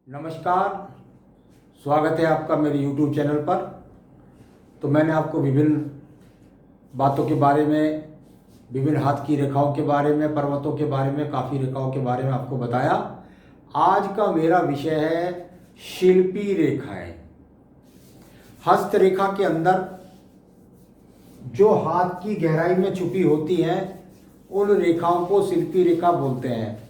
नमस्कार। स्वागत है आपका मेरे YouTube चैनल पर। तो मैंने आपको विभिन्न बातों के बारे में, विभिन्न हाथ की रेखाओं के बारे में, पर्वतों के बारे में, काफ़ी रेखाओं के बारे में आपको बताया। आज का मेरा विषय है शिल्पी रेखाएं। हस्तरेखा के अंदर जो हाथ की गहराई में छुपी होती हैं उन रेखाओं को शिल्पी रेखा बोलते हैं।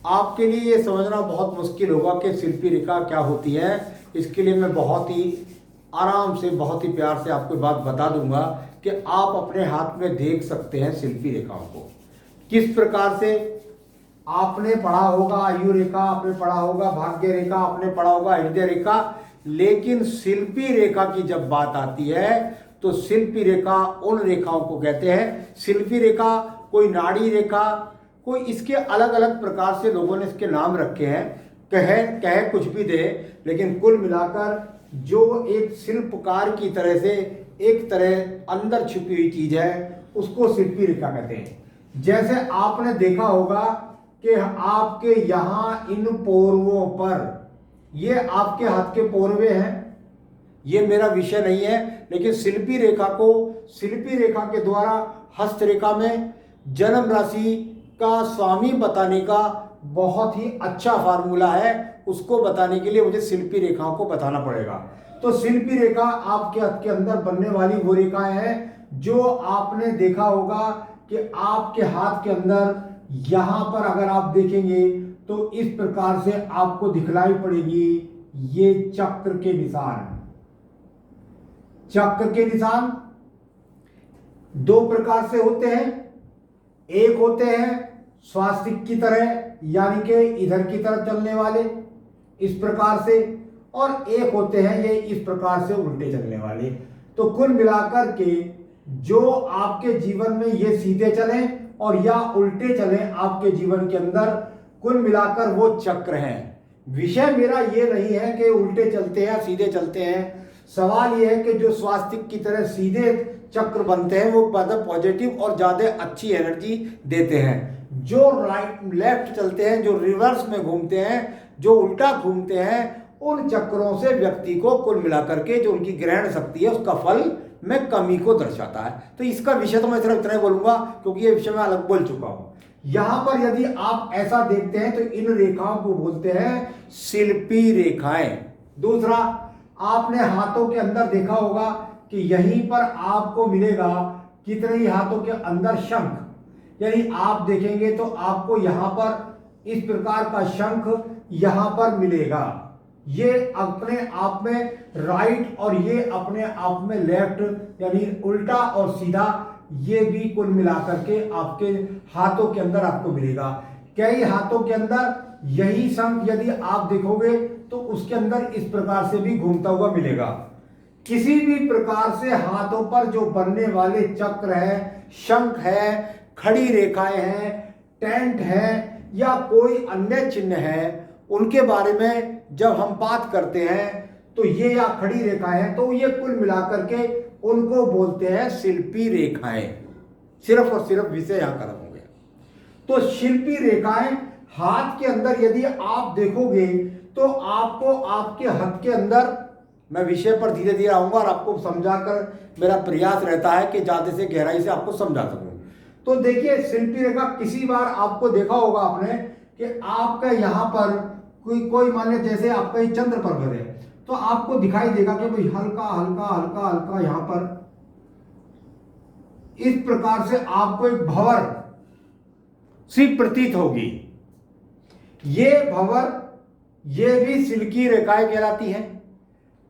आपके लिए ये समझना बहुत मुश्किल होगा कि शिल्पी रेखा क्या होती है। इसके लिए मैं बहुत ही आराम से, बहुत ही प्यार से आपको बात बता दूंगा कि आप अपने हाथ में देख सकते हैं शिल्पी रेखाओं को। किस प्रकार से आपने पढ़ा होगा आयु रेखा, आपने पढ़ा होगा भाग्य रेखा, आपने पढ़ा होगा हृदय रेखा, लेकिन शिल्पी रेखा की जब बात आती है तो शिल्पी रेखा उन रेखाओं को कहते हैं। शिल्पी रेखा, कोई नाड़ी रेखा, कोई इसके अलग अलग प्रकार से लोगों ने इसके नाम रखे हैं। कहे कुछ भी दे, लेकिन कुल मिलाकर जो एक शिल्पकार की तरह से एक तरह अंदर छुपी हुई चीज है उसको शिल्पी रेखा कहते हैं। जैसे आपने देखा होगा कि आपके यहाँ इन पोरवों पर, ये आपके हाथ के पोरवे हैं। ये मेरा विषय नहीं है, लेकिन शिल्पी रेखा को शिल्पी रेखा के द्वारा हस्तरेखा में जन्म राशि का स्वामी बताने का बहुत ही अच्छा फार्मूला है। उसको बताने के लिए मुझे शिल्पी रेखाओं को बताना पड़ेगा। तो शिल्पी रेखा आपके हाथ के अंदर बनने वाली वो रेखाएं हैं जो आपने देखा होगा कि आपके हाथ के अंदर यहां पर अगर आप देखेंगे तो इस प्रकार से आपको दिखलाई पड़ेगी ये चक्र के निशान। चक्र के निशान दो प्रकार से होते हैं। एक होते हैं स्वास्तिक की तरह, यानी कि इधर की तरफ चलने वाले इस प्रकार से, और एक होते हैं ये इस प्रकार से उल्टे चलने वाले। तो कुल मिलाकर के जो आपके जीवन में ये सीधे चले और या उल्टे चले आपके जीवन के अंदर, कुल मिलाकर वो चक्र हैं। विषय मेरा ये नहीं है कि उल्टे चलते हैं सीधे चलते हैं। सवाल ये है कि जो स्वास्तिक की तरह सीधे चक्र बनते हैं वो ज्यादा पॉजिटिव और ज्यादा अच्छी एनर्जी देते हैं। जो राइट लेफ्ट चलते हैं, जो रिवर्स में घूमते हैं, जो उल्टा घूमते हैं, उन चक्रों से व्यक्ति को कुल मिलाकर के जो उनकी ग्रहण शक्ति है उसका फल में कमी को दर्शाता है। तो इसका विषय तो मैं सिर्फ इतना ही बोलूंगा क्योंकि ये विषय मैं अलग बोल चुका हूं। यहां पर यदि आप ऐसा देखते हैं तो इन रेखाओं को बोलते हैं शिल्पी रेखाएं। दूसरा, आपने हाथों के अंदर देखा होगा कि यहीं पर आपको मिलेगा कितने ही हाथों के अंदर शंख, यानी आप देखेंगे तो आपको यहां पर इस प्रकार का शंख यहां पर मिलेगा। ये अपने आप में राइट और ये अपने आप में लेफ्ट, यानी उल्टा और सीधा, ये भी कुल मिलाकर के आपके हाथों के अंदर आपको मिलेगा। कई हाथों के अंदर यही शंख यदि आप देखोगे तो उसके अंदर इस प्रकार से भी घूमता हुआ मिलेगा। किसी भी प्रकार से हाथों पर जो बनने वाले चक्र है, शंख है, खड़ी रेखाएं हैं, टेंट है या कोई अन्य चिन्ह है, उनके बारे में जब हम बात करते हैं तो ये या खड़ी रेखाएं हैं तो ये कुल मिलाकर के उनको बोलते हैं शिल्पी रेखाएं। सिर्फ और सिर्फ विषय यहां खत्म हो गया। तो शिल्पी रेखाएं हाथ के अंदर यदि आप देखोगे तो आपको आपके हाथ के अंदर, मैं विषय पर धीरे धीरे आऊंगा और आपको समझाकर, मेरा प्रयास रहता है कि ज्यादा से गहराई से आपको समझा सकूं। तो देखिए शिल्पी रेखा, किसी बार आपको देखा होगा आपने कि आपका यहां पर कोई मान लीजिए जैसे आपका ये चंद्र पर्वत है तो आपको दिखाई देगा कि भाई हल्का हल्का हल्का हल्का यहां पर इस प्रकार से आपको एक भंवर सी प्रतीत होगी। ये भंवर, ये भी शिल्पी रेखाएं कहलाती हैं।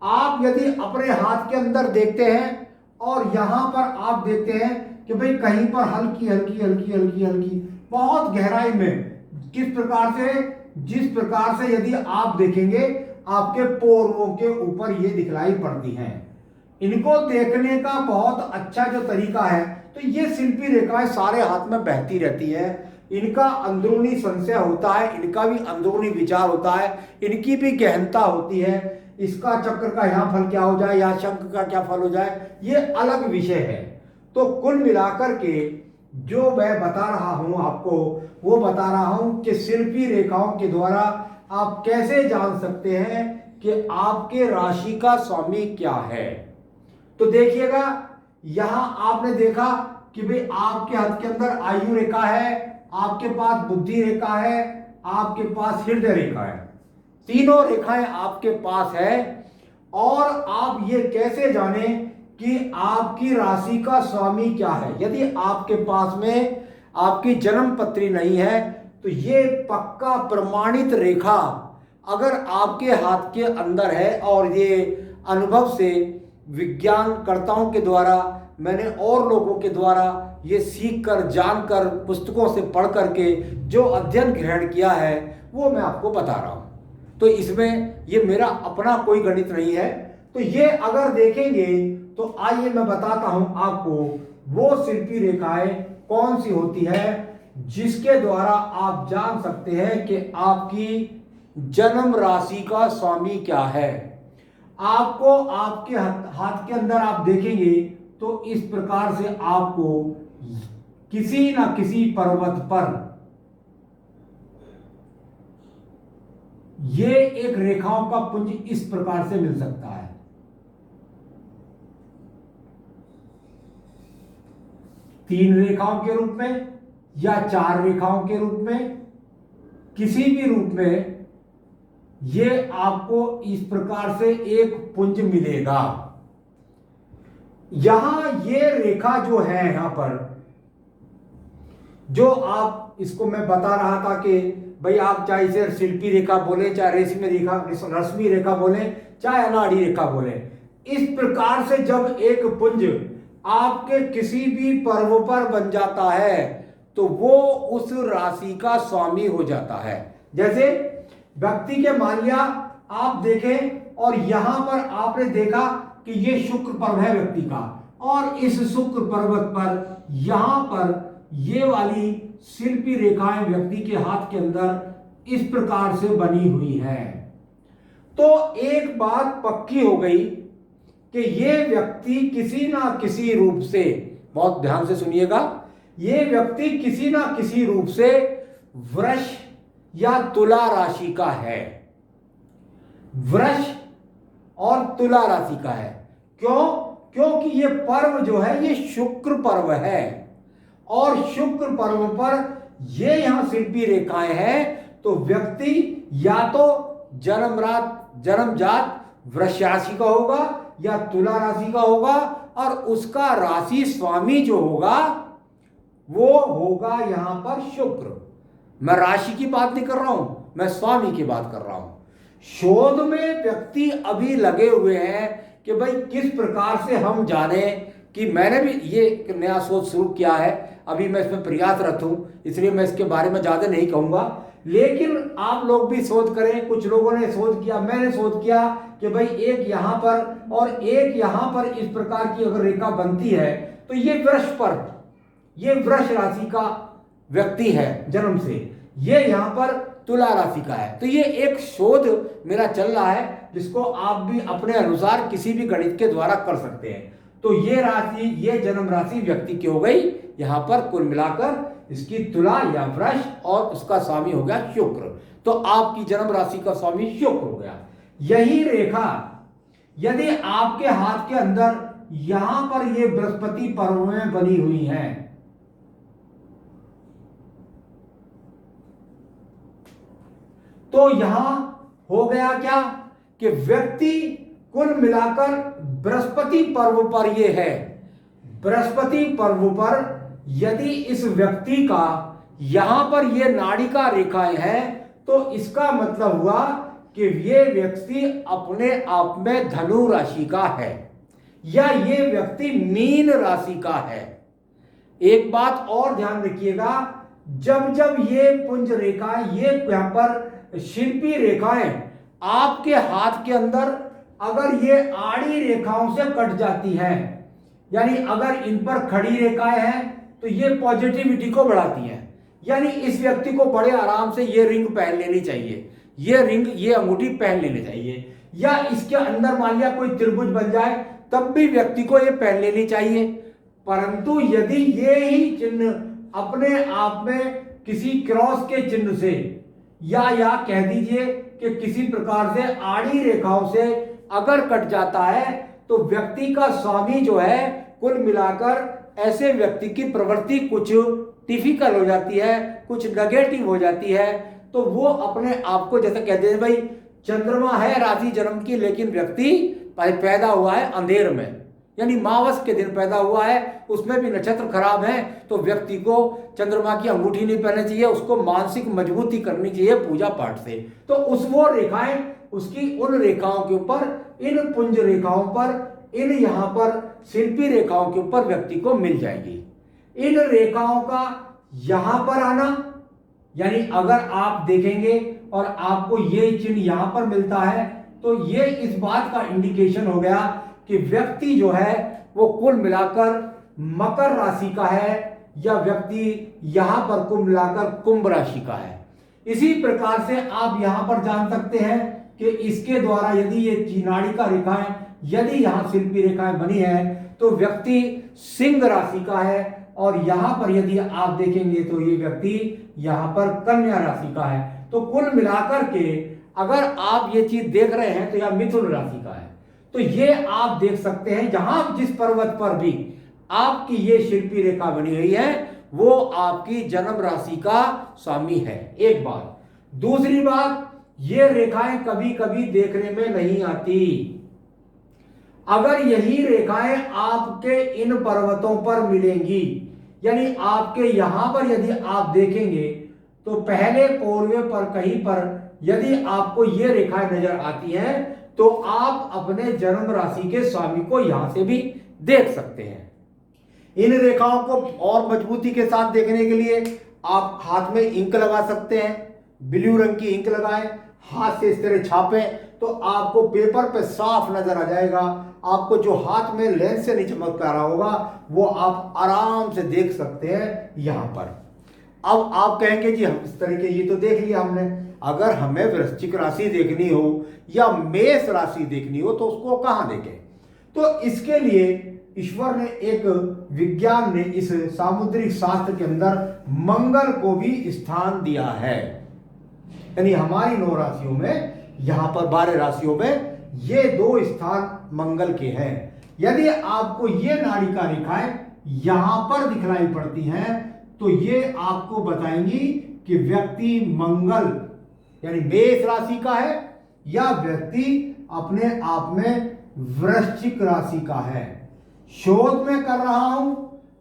आप यदि अपने हाथ के अंदर देखते हैं और यहां पर आप देखते हैं कि भाई कहीं पर हल्की हल्की हल्की हल्की हल्की बहुत गहराई में, किस प्रकार से, जिस प्रकार से यदि आप देखेंगे आपके पोरों के ऊपर ये दिखलाई पड़ती हैं। इनको देखने का बहुत अच्छा जो तरीका है, तो ये शिल्पी रेखाएं सारे हाथ में बहती रहती है। इनका अंदरूनी संशय होता है, इनका भी अंदरूनी विचार होता है, इनकी भी गहनता होती है। इसका चक्र का यहां फल क्या हो जाए या शंख का क्या फल हो जाए, ये अलग विषय है। तो कुल मिलाकर के जो मैं बता रहा हूं आपको, वो बता रहा हूं कि शिल्पी रेखाओं के द्वारा आप कैसे जान सकते हैं कि आपके राशि का स्वामी क्या है? तो देखिएगा, यहां आपने देखा कि भाई आपके हाथ के अंदर आयु रेखा है, आपके पास बुद्धि रेखा है, आपके पास हृदय रेखा है, तीनों रेखाएं आपके पास है। और आप ये कैसे जाने कि आपकी राशि का स्वामी क्या है? यदि आपके पास में आपकी जन्म पत्री नहीं है तो ये पक्का प्रमाणित रेखा अगर आपके हाथ के अंदर है, और ये अनुभव से विज्ञानकर्ताओं के द्वारा, मैंने और लोगों के द्वारा ये सीख कर, जानकर, पुस्तकों से पढ़ करके जो अध्ययन ग्रहण किया है वो मैं आपको बता रहा हूं। तो इसमें ये मेरा अपना कोई गणित नहीं है। तो ये अगर देखेंगे तो आइए मैं बताता हूं आपको वो शिल्पी रेखाएं कौन सी होती है जिसके द्वारा आप जान सकते हैं कि आपकी जन्म राशि का स्वामी क्या है। आपको आपके हाथ के अंदर आप देखेंगे तो इस प्रकार से आपको किसी ना किसी पर्वत पर ये एक रेखाओं का पुंज इस प्रकार से मिल सकता है। तीन रेखाओं के रूप में या चार रेखाओं के रूप में, किसी भी रूप में ये आपको इस प्रकार से एक पुंज मिलेगा। यहां ये रेखा जो है, यहां पर जो आप, इसको मैं बता रहा था कि भाई आप चाहे इसे शिल्पी रेखा बोले, चाहे रेशमी रेखा, रश्मि रेखा बोले, चाहे अनाड़ी रेखा बोले, इस प्रकार से जब एक पुंज आपके किसी भी पर्व पर बन जाता है तो वो उस राशि का स्वामी हो जाता है। जैसे व्यक्ति के, मान लिया आप देखें और यहां पर आपने देखा कि ये शुक्र पर्व है व्यक्ति का, और इस शुक्र पर्वत पर यहां पर ये वाली शिल्पी रेखाएं व्यक्ति के हाथ के अंदर इस प्रकार से बनी हुई है। तो एक बात पक्की हो गई कि ये व्यक्ति किसी ना किसी रूप से, बहुत ध्यान से सुनिएगा, ये व्यक्ति किसी ना किसी रूप से वृष या तुला राशि का है। वृष और तुला राशि का है। क्यों? क्योंकि ये पर्व जो है ये शुक्र पर्व है, और शुक्र पर्व पर ये यहां शिल्पी रेखाएं हैं। तो व्यक्ति या तो जन्मजात वृष राशि का होगा या तुला राशि का होगा, और उसका राशि स्वामी जो होगा वो होगा यहां पर शुक्र। मैं राशि की बात नहीं कर रहा हूं, मैं स्वामी की बात कर रहा हूं। शोध में व्यक्ति अभी लगे हुए हैं कि भाई किस प्रकार से हम जाने, कि मैंने भी ये नया शोध शुरू किया है, अभी मैं इसमें प्रयासरत हूं, इसलिए मैं इसके बारे में ज्यादा नहीं कहूंगा, लेकिन आप लोग भी शोध करें। कुछ लोगों ने शोध किया, मैंने शोध किया कि भाई एक यहां पर और एक यहां पर इस प्रकार की अगर रेखा बनती है तो ये वृष पर, ये वृष राशि का व्यक्ति है जन्म से, ये यहां पर तुला राशि का है। तो ये एक शोध मेरा चल रहा है जिसको आप भी अपने अनुसार किसी भी गणित के द्वारा कर सकते हैं। तो ये राशि, ये जन्म राशि व्यक्ति की हो गई यहां पर, कुल मिलाकर इसकी तुला या वृष, और उसका स्वामी हो गया शुक्र। तो आपकी जन्म राशि का स्वामी शुक्र हो गया। यही रेखा यदि आपके हाथ के अंदर यहां पर ये बृहस्पति पर्व में बनी हुई है, तो यहां हो गया क्या कि व्यक्ति कुल मिलाकर बृहस्पति पर्व पर ये है। बृहस्पति पर्व पर यदि इस व्यक्ति का यहां पर ये नाड़िका रेखाएं हैं तो इसका मतलब हुआ कि ये व्यक्ति अपने आप में धनु राशि का है, या ये व्यक्ति मीन राशि का है। एक बात और ध्यान रखिएगा, जब जब ये पुंज रेखाएं, ये यहां पर शिल्पी रेखाएं आपके हाथ के अंदर अगर ये आड़ी रेखाओं से कट जाती हैं, यानी अगर इन पर खड़ी रेखाएं हैं तो ये पॉजिटिविटी को बढ़ाती हैं, यानी इस व्यक्ति को बड़े आराम से ये रिंग पहन लेनी चाहिए, ये रिंग, ये अंगूठी पहन लेनी चाहिए, या इसके अंदर मान लिया कोई त्रिभुज बन जाए तब भी व्यक्ति को ये पहन लेनी चाहिए। परंतु यदि ये ही चिन्ह अपने आप में किसी क्रॉस के चिन्ह से या कह दीजिए कि किसी प्रकार से आड़ी रेखाओं से अगर कट जाता है तो व्यक्ति का स्वामी जो है कुल मिलाकर ऐसे व्यक्ति की प्रवृत्ति कुछ टिपिकल हो जाती है, कुछ नेगेटिव हो जाती है। तो वो अपने आप को जैसे कहते हैं भाई चंद्रमा है राशि जन्म की, लेकिन व्यक्ति पैदा हुआ है अंधेर में, यानी मावस के दिन पैदा हुआ है, उसमें भी नक्षत्र खराब है, तो व्यक्ति को चंद्रमा की अंगूठी नहीं पहननी चाहिए, उसको मानसिक मजबूती करनी चाहिए पूजा पाठ से। तो उस वो रेखाएं उसकी उन रेखाओं के ऊपर, इन पुंज रेखाओं पर, इन यहाँ पर शिल्पी रेखाओं के ऊपर व्यक्ति को मिल जाएगी। इन रेखाओं का यहां पर आना, यानी अगर आप देखेंगे और आपको ये चिन्ह यहां पर मिलता है तो ये इस बात का इंडिकेशन हो गया कि व्यक्ति जो है वो कुल मिलाकर मकर राशि का है, या व्यक्ति यहां पर कुल मिलाकर कुंभ राशि का है। इसी प्रकार से आप यहां पर जान सकते हैं कि इसके द्वारा यदि ये नाड़िका रेखाएं, यदि यहां शिल्पी रेखाएं बनी है तो व्यक्ति सिंह राशि का है, और यहां पर यदि आप देखेंगे तो ये व्यक्ति यहां पर कन्या राशि का है। तो कुल मिलाकर के अगर आप ये चीज देख रहे हैं तो यह मिथुन राशि का है। तो ये आप देख सकते हैं जहां जिस पर्वत पर भी आपकी ये शिल्पी रेखा बनी हुई है वो आपकी जन्म राशि का स्वामी है, एक बात। दूसरी बात, ये रेखाएं कभी कभी देखने में नहीं आती। अगर यही रेखाएं आपके इन पर्वतों पर मिलेंगी, यानी आपके यहां पर यदि आप देखेंगे तो पहले पौरवे पर कहीं पर यदि आपको ये रेखाएं नजर आती हैं तो आप अपने जन्म राशि के स्वामी को यहां से भी देख सकते हैं। इन रेखाओं को और मजबूती के साथ देखने के लिए आप हाथ में इंक लगा सकते हैं, ब्लू रंग की इंक लगाएं, हाथ से इस तरह छापें तो आपको पेपर पे साफ नजर आ जाएगा। आपको जो हाथ में लेंस से नहीं चमक रहा होगा वो आप आराम से देख सकते हैं यहां पर। अब आप कहेंगे जी हम इस तरह के ये तो देख लिया हमने, अगर हमें वृश्चिक राशि देखनी हो या मेष राशि देखनी हो तो उसको कहां देखें? तो इसके लिए ईश्वर ने एक विज्ञान ने इस सामुद्रिक शास्त्र के अंदर मंगल को भी स्थान दिया है, यानी हमारी 9 राशियों में, यहां पर 12 राशियों में ये 2 स्थान मंगल के हैं। यदि आपको ये नाड़िका रेखाएं यहां पर दिखलाई पड़ती हैं तो ये आपको बताएंगी कि व्यक्ति मंगल यानी मेष राशि का है या व्यक्ति अपने आप में वृश्चिक राशि का है। शोध में कर रहा हूं,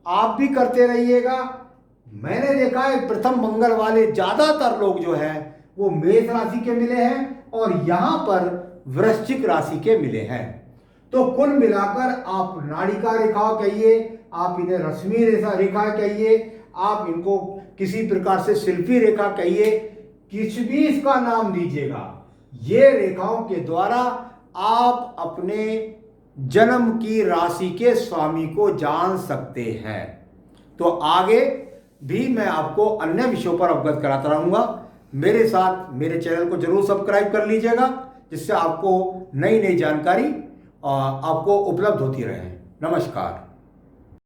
आप भी करते रहिएगा। मैंने देखा है प्रथम मंगल वाले ज्यादातर लोग जो है वो मेष राशि के मिले हैं और यहां पर वृश्चिक राशि के मिले हैं। तो कुल मिलाकर आप नाड़िका रेखा कहिए, आप इन्हें रश्मि रेखा कहिए, आप इनको किसी प्रकार से शिल्पी रेखा कहिए, किस भी इसका नाम दीजिएगा, ये रेखाओं के द्वारा आप अपने जन्म की राशि के स्वामी को जान सकते हैं। तो आगे भी मैं आपको अन्य विषयों पर अवगत कराता रहूंगा। मेरे साथ मेरे चैनल को जरूर सब्सक्राइब कर लीजिएगा, जिससे आपको नई नई जानकारी आपको उपलब्ध होती रहे। नमस्कार।